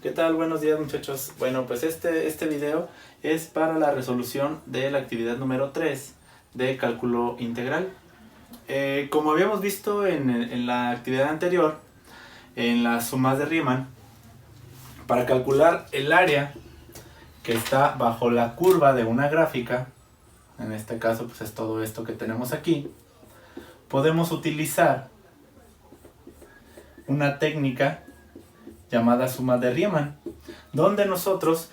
¿Qué tal? Buenos días, muchachos. Bueno, pues este video es para la resolución de la actividad número 3 de cálculo integral. Como habíamos visto en la actividad anterior, en las sumas de Riemann, para calcular el área que está bajo la curva de una gráfica, en este caso pues es todo esto que tenemos aquí, podemos utilizar una técnica llamada suma de Riemann, donde nosotros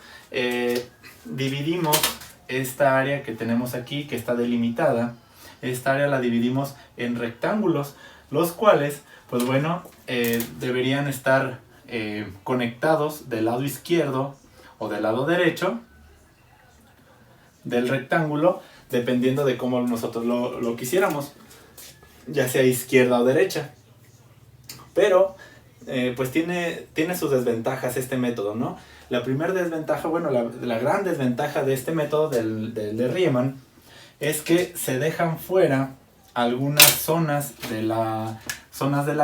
dividimos esta área que tenemos aquí, que está delimitada. Esta área la dividimos en rectángulos, los cuales, pues bueno, deberían estar conectados del lado izquierdo o del lado derecho del rectángulo, dependiendo de cómo nosotros lo quisiéramos, ya sea izquierda o derecha. Pero pues tiene sus desventajas este método, ¿no? La primera desventaja, bueno, la gran desventaja de este método de Riemann es que se dejan fuera algunas zonas de la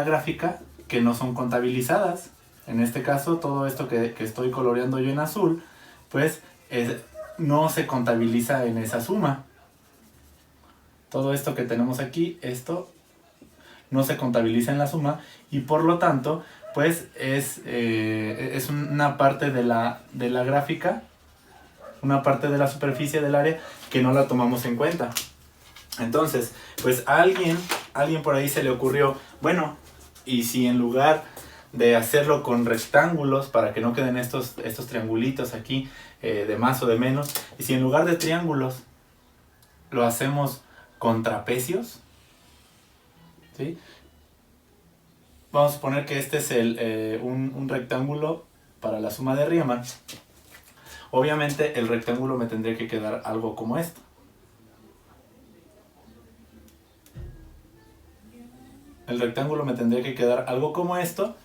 gráfica que no son contabilizadas. En este caso, todo esto que estoy coloreando yo en azul, pues no se contabiliza en esa suma. Todo esto que tenemos aquí, esto no se contabiliza en la suma y por lo tanto pues es una parte de la gráfica, una parte de la superficie del área que no la tomamos en cuenta. Entonces pues a alguien por ahí se le ocurrió, bueno, y si en lugar de hacerlo con rectángulos para que no queden estos triangulitos aquí de más o de menos, y si en lugar de triángulos lo hacemos con trapecios, ¿sí? Vamos a suponer que este es un rectángulo para la suma de Riemann. Obviamente el rectángulo me tendría que quedar algo como esto. El rectángulo me tendría que quedar algo como esto.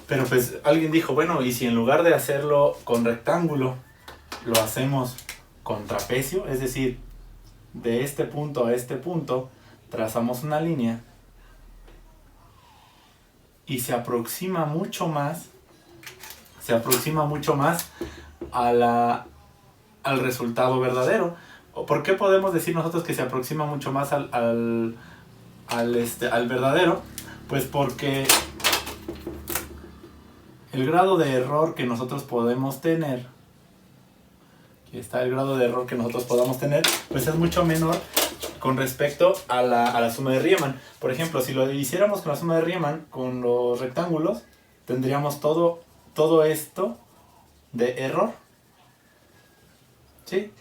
Pero pues alguien dijo, bueno, y si en lugar de hacerlo con rectángulo, lo hacemos con trapecio, es decir, de este punto a este punto, trazamos una línea y se aproxima mucho más al resultado verdadero. ¿Por qué podemos decir nosotros que se aproxima mucho más al verdadero? Pues porque el grado de error que nosotros podemos tener, aquí está el grado de error que nosotros podamos tener, pues es mucho menor con respecto a la suma de Riemann. Por ejemplo, si lo hiciéramos con la suma de Riemann, con los rectángulos, tendríamos todo esto de error, ¿sí?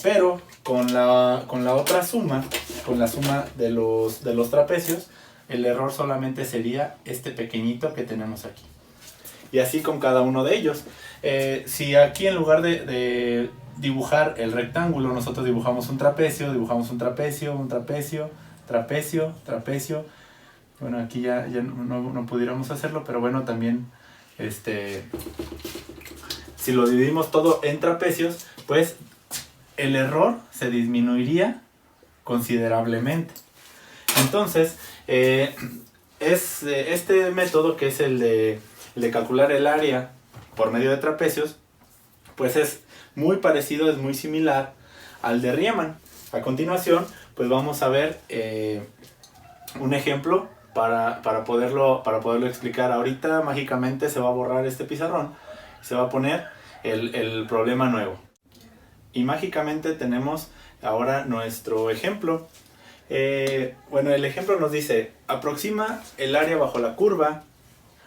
Pero con la otra suma, con la suma de los trapecios, el error solamente sería este pequeñito que tenemos aquí. Y así con cada uno de ellos. Si aquí en lugar de dibujar el rectángulo, nosotros dibujamos un trapecio, trapecio. Bueno, aquí ya no pudiéramos hacerlo, pero bueno, también si lo dividimos todo en trapecios, pues el error se disminuiría considerablemente. Entonces, este método, que es el de calcular el área por medio de trapecios, pues es muy parecido, es muy similar al de Riemann. A continuación, pues vamos a ver un ejemplo para poderlo explicar. Ahorita mágicamente se va a borrar este pizarrón, se va a poner el problema nuevo. Y mágicamente tenemos ahora nuestro ejemplo. Bueno, el ejemplo nos dice, aproxima el área bajo la curva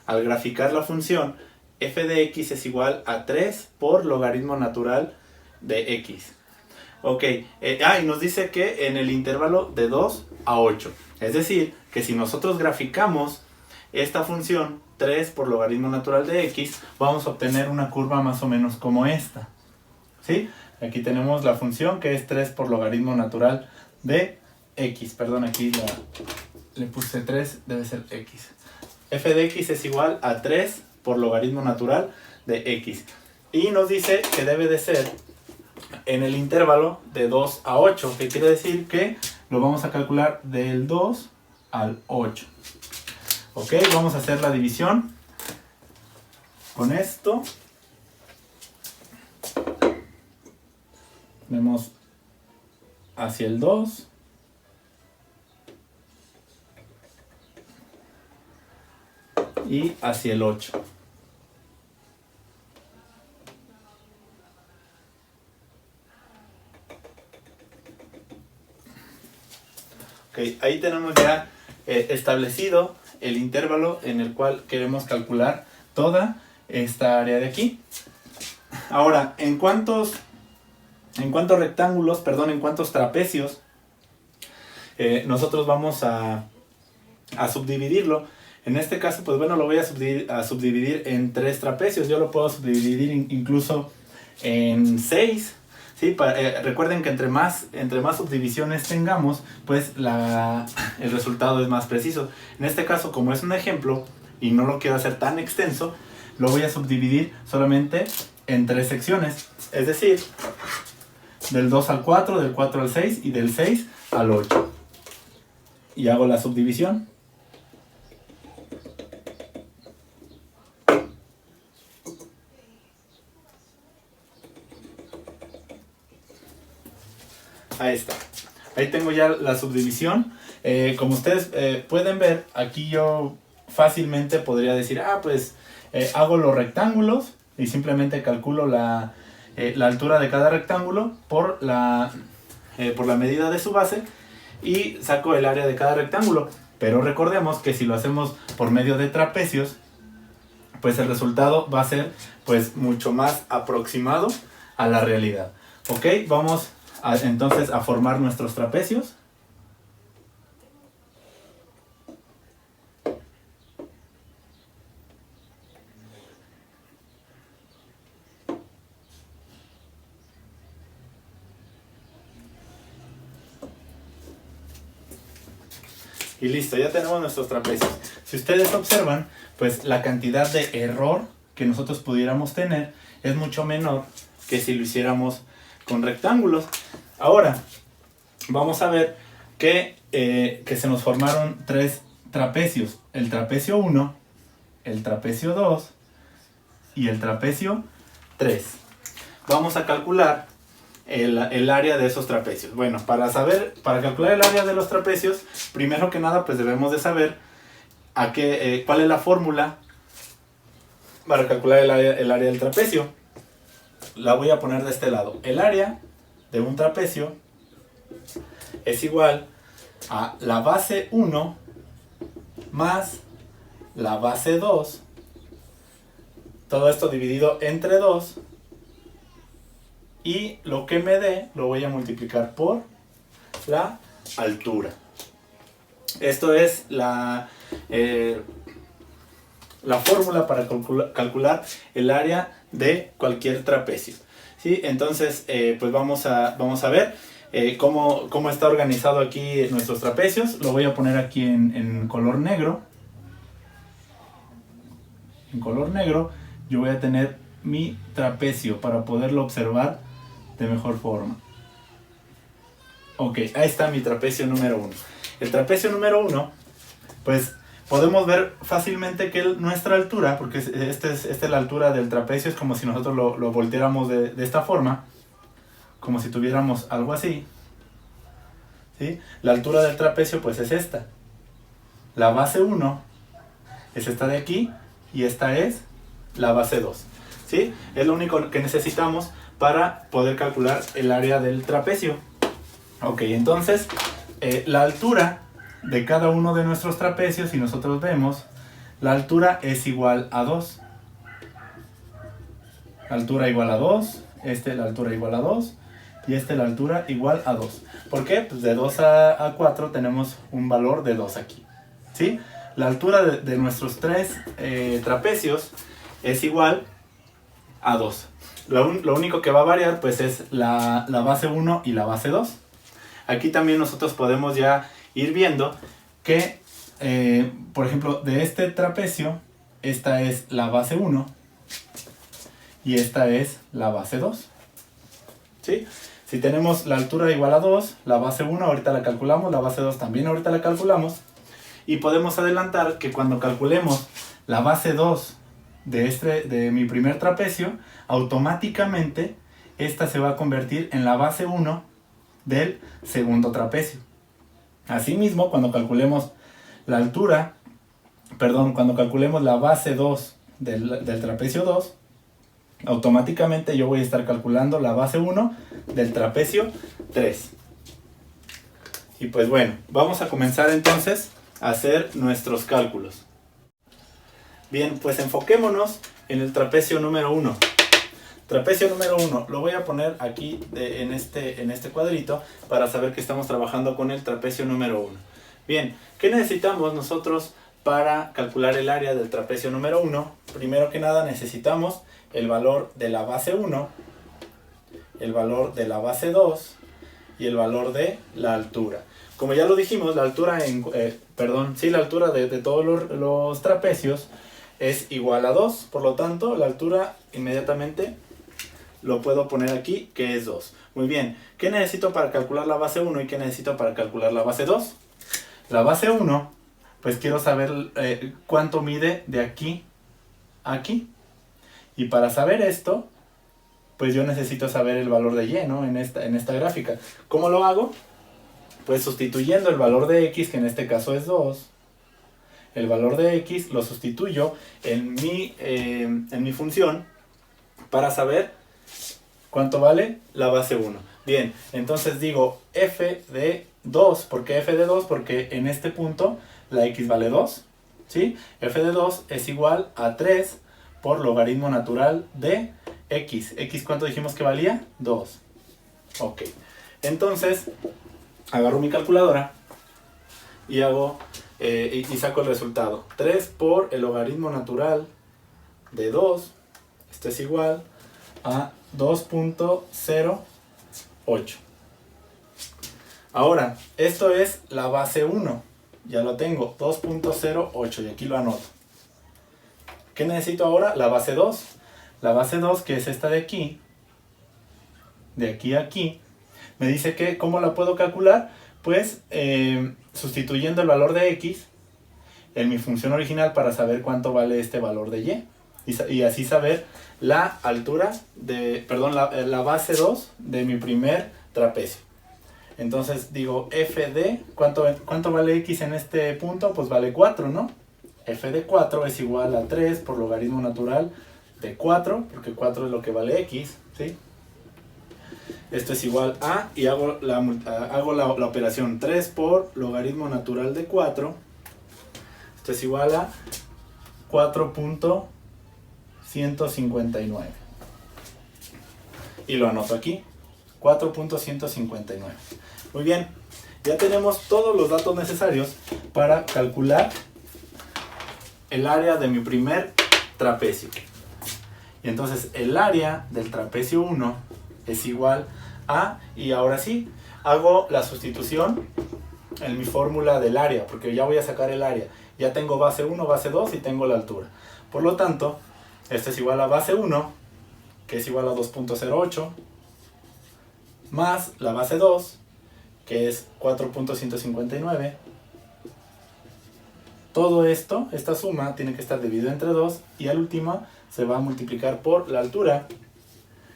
al graficar la función f de x es igual a 3 por logaritmo natural de x. Ok, y nos dice que en el intervalo de 2 a 8. Es decir, que si nosotros graficamos esta función 3 por logaritmo natural de x, vamos a obtener una curva más o menos como esta, ¿sí? Aquí tenemos la función que es 3 por logaritmo natural de x. Perdón, aquí le puse 3, debe ser x. F de x es igual a 3 por logaritmo natural de x. Y nos dice que debe de ser en el intervalo de 2 a 8, que quiere decir que lo vamos a calcular del 2 al 8. Ok, vamos a hacer la división. Con esto vemos hacia el 2. Y hacia el 8. Ok, ahí tenemos ya establecido el intervalo en el cual queremos calcular toda esta área de aquí. Ahora, en cuántos trapecios nosotros vamos a subdividirlo. En este caso, pues bueno, lo voy a subdividir en 3 trapecios. Yo lo puedo subdividir incluso en 6. ¿Sí? Recuerden que entre más subdivisiones tengamos, pues el resultado es más preciso. En este caso, como es un ejemplo y no lo quiero hacer tan extenso, lo voy a subdividir solamente en 3 secciones. Es decir, del 2 al 4, del 4 al 6 y del 6 al 8. Y hago la subdivisión. Ahí está. Ahí tengo ya la subdivisión. Como ustedes pueden ver, aquí yo fácilmente podría decir, pues hago los rectángulos y simplemente calculo la altura de cada rectángulo por la medida de su base y saco el área de cada rectángulo. Pero recordemos que si lo hacemos por medio de trapecios, pues el resultado va a ser pues mucho más aproximado a la realidad. Ok, vamos entonces a formar nuestros trapecios. Y listo, ya tenemos nuestros trapecios. Si ustedes observan, pues la cantidad de error que nosotros pudiéramos tener es mucho menor que si lo hiciéramos con rectángulos. Ahora, vamos a ver que se nos formaron 3 trapecios. El trapecio 1, el trapecio 2 y el trapecio 3. Vamos a calcular el área de esos trapecios. Bueno, para calcular el área de los trapecios, primero que nada, pues debemos de saber cuál es la fórmula para calcular el área del trapecio. La voy a poner de este lado. El área de un trapecio es igual a la base 1 más la base 2. Todo esto dividido entre 2. Y lo que me dé lo voy a multiplicar por la altura. Esto es la fórmula para calcular el área de cualquier trapecio. ¿Sí? Entonces, pues vamos a ver cómo está organizado aquí nuestros trapecios. Lo voy a poner aquí en color negro. En color negro yo voy a tener mi trapecio para poderlo observar de mejor forma. Ok, ahí está mi trapecio número 1. El trapecio número 1, pues podemos ver fácilmente que nuestra altura, porque esta es la altura del trapecio, es como si nosotros lo volteáramos de esta forma, como si tuviéramos algo así. ¿Sí? La altura del trapecio pues es esta. La base 1 es esta de aquí y esta es la base 2. ¿Sí? Es lo único que necesitamos para poder calcular el área del trapecio. Ok, entonces la altura de cada uno de nuestros trapecios, si nosotros vemos, la altura es igual a 2. La altura igual a 2, la altura igual a 2 y la altura igual a 2. ¿Por qué? Pues de 2 a 4 tenemos un valor de 2 aquí. ¿Sí? La altura de nuestros 3 trapecios es igual a 2. Lo único que va a variar pues es la base 1 y la base 2. Aquí también nosotros podemos ya ir viendo que, por ejemplo, de este trapecio, esta es la base 1 y esta es la base 2. ¿Sí? Si tenemos la altura igual a 2, la base 1 ahorita la calculamos, la base 2 también ahorita la calculamos. Y podemos adelantar que cuando calculemos la base 2 de mi primer trapecio, automáticamente esta se va a convertir en la base 1 del segundo trapecio. Asimismo, cuando calculemos la altura, cuando calculemos la base 2 del trapecio 2, automáticamente yo voy a estar calculando la base 1 del trapecio 3. Y pues bueno, vamos a comenzar entonces a hacer nuestros cálculos. Bien, pues enfoquémonos en el trapecio número 1. Trapecio número 1, lo voy a poner aquí en este cuadrito para saber que estamos trabajando con el trapecio número 1. Bien, ¿qué necesitamos nosotros para calcular el área del trapecio número 1? Primero que nada necesitamos el valor de la base 1, el valor de la base 2 y el valor de la altura. Como ya lo dijimos, la altura la altura de todos los trapecios es igual a 2, por lo tanto la altura inmediatamente lo puedo poner aquí, que es 2. Muy bien, ¿qué necesito para calcular la base 1 y qué necesito para calcular la base 2? La base 1, pues quiero saber cuánto mide de aquí a aquí. Y para saber esto, pues yo necesito saber el valor de y, ¿no? En esta gráfica. ¿Cómo lo hago? Pues sustituyendo el valor de x, que en este caso es 2, el valor de x lo sustituyo en mi función para saber cuánto vale la base 1. Bien, entonces digo f de 2. ¿Por qué f de 2? Porque en este punto la x vale 2, ¿sí? F de 2 es igual a 3 por logaritmo natural de x. ¿X cuánto dijimos que valía? 2. Ok, entonces agarro mi calculadora y saco el resultado. 3 por el logaritmo natural de 2, esto es igual a 2.08. Ahora, esto es la base 1, ya lo tengo, 2.08, y aquí lo anoto. ¿Qué necesito ahora? La base 2. La base 2, que es esta de aquí a aquí, me dice que, ¿cómo la puedo calcular? Pues sustituyendo el valor de x en mi función original para saber cuánto vale este valor de y así saber la altura la base 2 de mi primer trapecio. Entonces digo f de, ¿cuánto vale x en este punto? Pues vale 4, ¿no? F de 4 es igual a 3 por logaritmo natural de 4, porque 4 es lo que vale x, ¿sí? Esto es igual a, y hago la operación 3 por logaritmo natural de 4. Esto es igual a 4.159. Y lo anoto aquí, 4.159. Muy bien, ya tenemos todos los datos necesarios para calcular el área de mi primer trapecio. Y entonces el área del trapecio 1 es igual a, y ahora sí, hago la sustitución en mi fórmula del área, porque ya voy a sacar el área. Ya tengo base 1, base 2 y tengo la altura. Por lo tanto, esto es igual a base 1, que es igual a 2.08, más la base 2, que es 4.159. Todo esto, esta suma, tiene que estar dividido entre 2 y al último se va a multiplicar por la altura,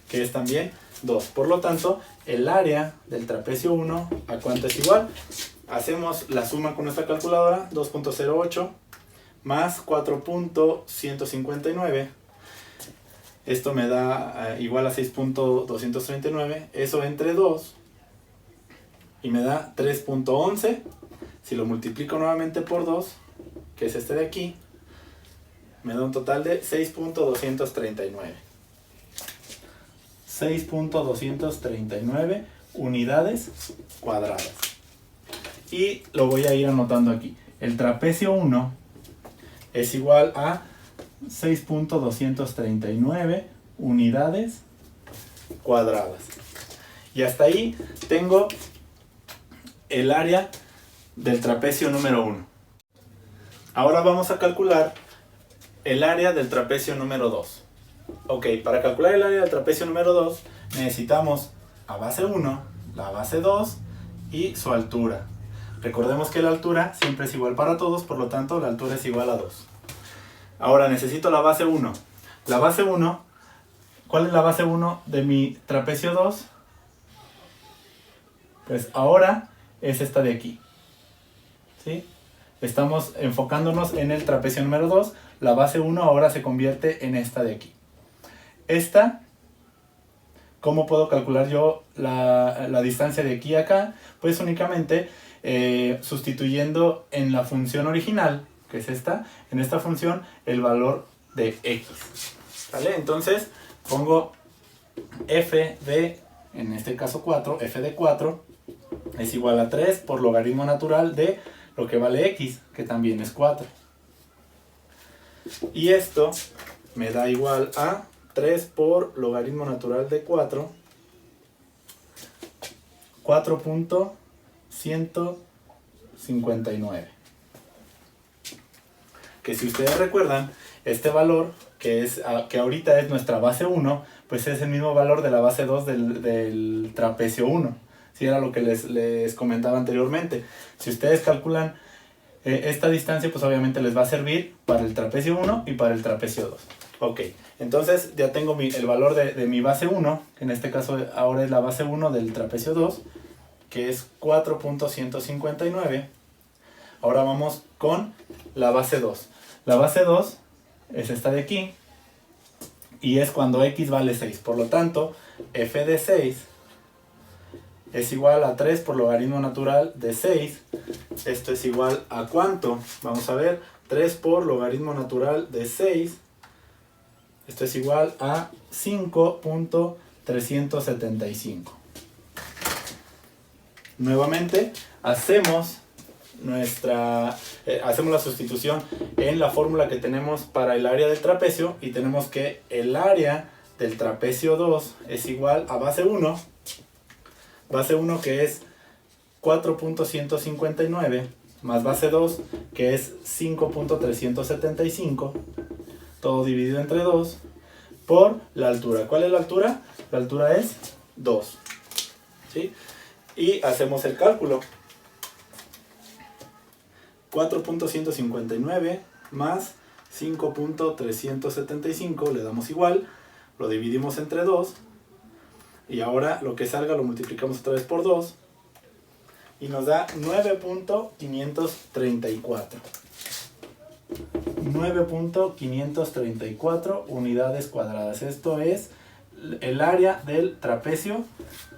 que es también 2. Por lo tanto, el área del trapecio 1, ¿a cuánto es igual? Hacemos la suma con nuestra calculadora, 2.08 más 4.159. Esto me da igual a 6.239. Eso entre 2 y me da 3.11. Si lo multiplico nuevamente por 2, que es este de aquí, me da un total de 6.239. 6.239 unidades cuadradas. Y lo voy a ir anotando aquí. El trapecio 1 es igual a 6.239 unidades cuadradas. Y hasta ahí tengo el área del trapecio número 1. Ahora vamos a calcular el área del trapecio número 2. Ok, para calcular el área del trapecio número 2 necesitamos a base 1, la base 2 y su altura. Recordemos que la altura siempre es igual para todos, por lo tanto la altura es igual a 2. Ahora necesito la base 1. La base 1, ¿cuál es la base 1 de mi trapecio 2? Pues ahora es esta de aquí, ¿sí? Estamos enfocándonos en el trapecio número 2. La base 1 ahora se convierte en esta de aquí. Esta, ¿cómo puedo calcular yo la distancia de aquí a acá? Pues únicamente sustituyendo en la función original, que es esta, en esta función el valor de x. ¿Vale? Entonces pongo f de, en este caso 4, f de 4 es igual a 3 por logaritmo natural de lo que vale x, que también es 4. Y esto me da igual a 3 por logaritmo natural de 4.159. Que si ustedes recuerdan, este valor, que ahorita es nuestra base 1, pues es el mismo valor de la base 2 del trapecio 1. Sí, era lo que les comentaba anteriormente. Si ustedes calculan esta distancia, pues obviamente les va a servir para el trapecio 1 y para el trapecio 2. Ok, entonces ya tengo el valor de mi base 1, que en este caso ahora es la base 1 del trapecio 2, que es 4.159. Ahora vamos con la base 2. La base 2 es esta de aquí, y es cuando x vale 6. Por lo tanto, f de 6 es igual a 3 por logaritmo natural de 6. Esto es igual a ¿cuánto? Vamos a ver, 3 por logaritmo natural de 6. Esto es igual a 5.375. Nuevamente, hacemos la sustitución en la fórmula que tenemos para el área del trapecio, y tenemos que el área del trapecio 2 es igual a base 1. Base 1, que es 4.159, más base 2, que es 5.375, todo dividido entre 2, por la altura. ¿Cuál es la altura? La altura es 2. ¿Sí? Y hacemos el cálculo. 4.159 más 5.375, le damos igual, lo dividimos entre 2, y ahora lo que salga lo multiplicamos otra vez por 2, y nos da 9.534. 9.534 unidades cuadradas. Esto es el área del trapecio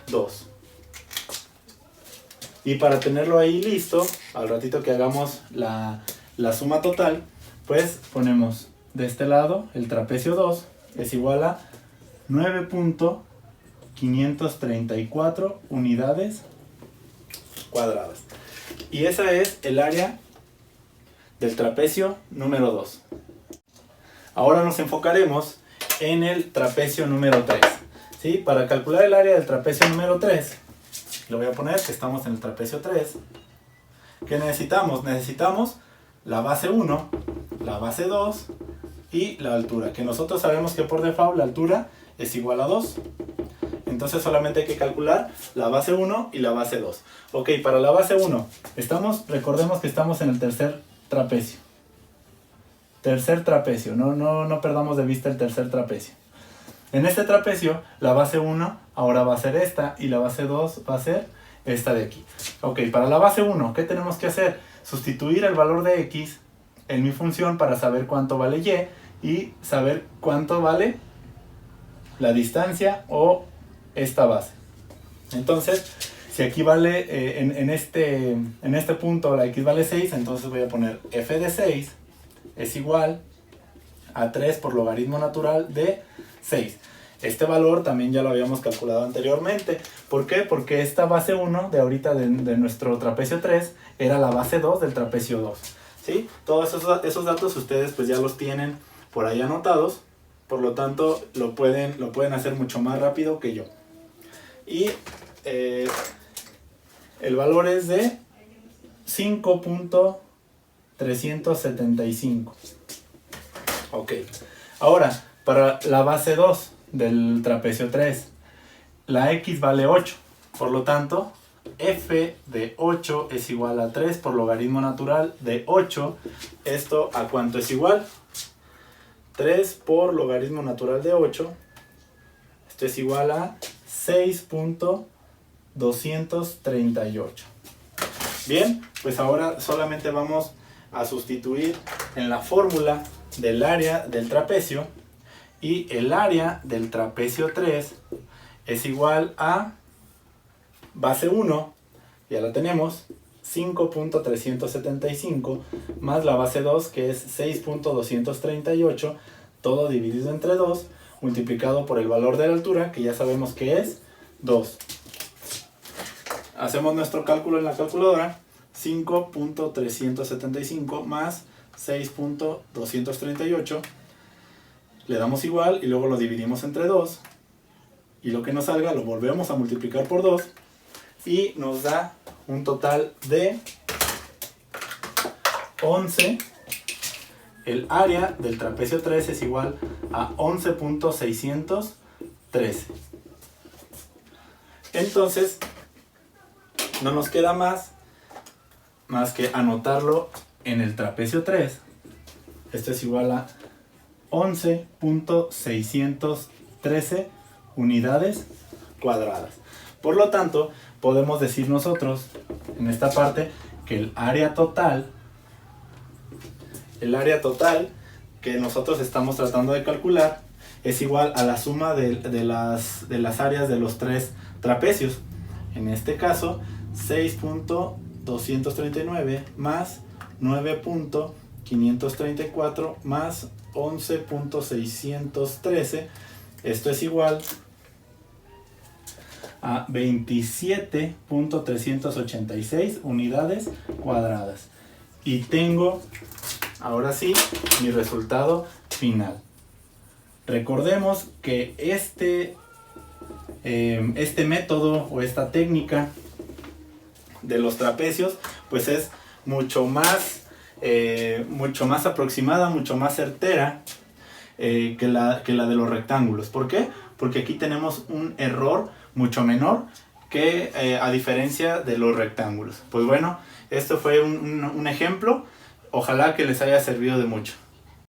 2. Y para tenerlo ahí listo, al ratito que hagamos la suma total, pues ponemos de este lado el trapecio 2 es igual a 9.534 unidades cuadradas. Y esa es el área del trapecio número 2. Ahora nos enfocaremos en el trapecio número 3. ¿Sí? Para calcular el área del trapecio número 3, lo voy a poner que estamos en el trapecio 3. ¿Qué necesitamos? Necesitamos la base 1, la base 2 y la altura, que nosotros sabemos que por default la altura es igual a 2. Entonces solamente hay que calcular la base 1 y la base 2. Ok, para la base 1, recordemos que estamos en el tercer trapecio. Tercer trapecio, no perdamos de vista el tercer trapecio. En este trapecio, la base 1 ahora va a ser esta, y la base 2 va a ser esta de aquí. Ok, para la base 1, ¿qué tenemos que hacer? Sustituir el valor de x en mi función para saber cuánto vale y, y saber cuánto vale la distancia o esta base. Entonces, si aquí vale, en este punto la x vale 6, entonces voy a poner f de 6 es igual a 3 por logaritmo natural de 6. Este valor también ya lo habíamos calculado anteriormente. ¿Por qué? Porque esta base 1 de ahorita de nuestro trapecio 3 era la base 2 del trapecio 2. ¿Sí? Todos esos datos ustedes pues ya los tienen por ahí anotados. Por lo tanto, lo pueden hacer mucho más rápido que yo. Y el valor es de 5.375. Ok. Ahora, para la base 2 del trapecio 3, la x vale 8. Por lo tanto, f de 8 es igual a 3 por logaritmo natural de 8. ¿Esto a cuánto es igual? 3 por logaritmo natural de 8. Esto es igual a 6.238. Bien, pues ahora solamente vamos a sustituir en la fórmula del área del trapecio. Y el área del trapecio 3 es igual a base 1, ya la tenemos, 5.375 más la base 2, que es 6.238, todo dividido entre 2, multiplicado por el valor de la altura, que ya sabemos que es 2. Hacemos nuestro cálculo en la calculadora. 5.375 más 6.238. Le damos igual y luego lo dividimos entre 2. Y lo que nos salga lo volvemos a multiplicar por 2. Y nos da un total de 11. El área del trapecio 3 es igual a 11.613. Entonces, no nos queda más que anotarlo en el trapecio 3. Esto es igual a 11.613 unidades cuadradas. Por lo tanto, podemos decir nosotros en esta parte que el área total que nosotros estamos tratando de calcular es igual a la suma de las áreas de los tres trapecios. En este caso, 6.239 más 9.534 más 11.613. Esto es igual a 27.386 unidades cuadradas. Y tengo, ahora sí, mi resultado final. Recordemos que este método o esta técnica de los trapecios pues es mucho más aproximada, mucho más certera que la de los rectángulos. ¿Por qué? Porque aquí tenemos un error mucho menor que a diferencia de los rectángulos. Pues bueno, esto fue un ejemplo. Ojalá que les haya servido de mucho.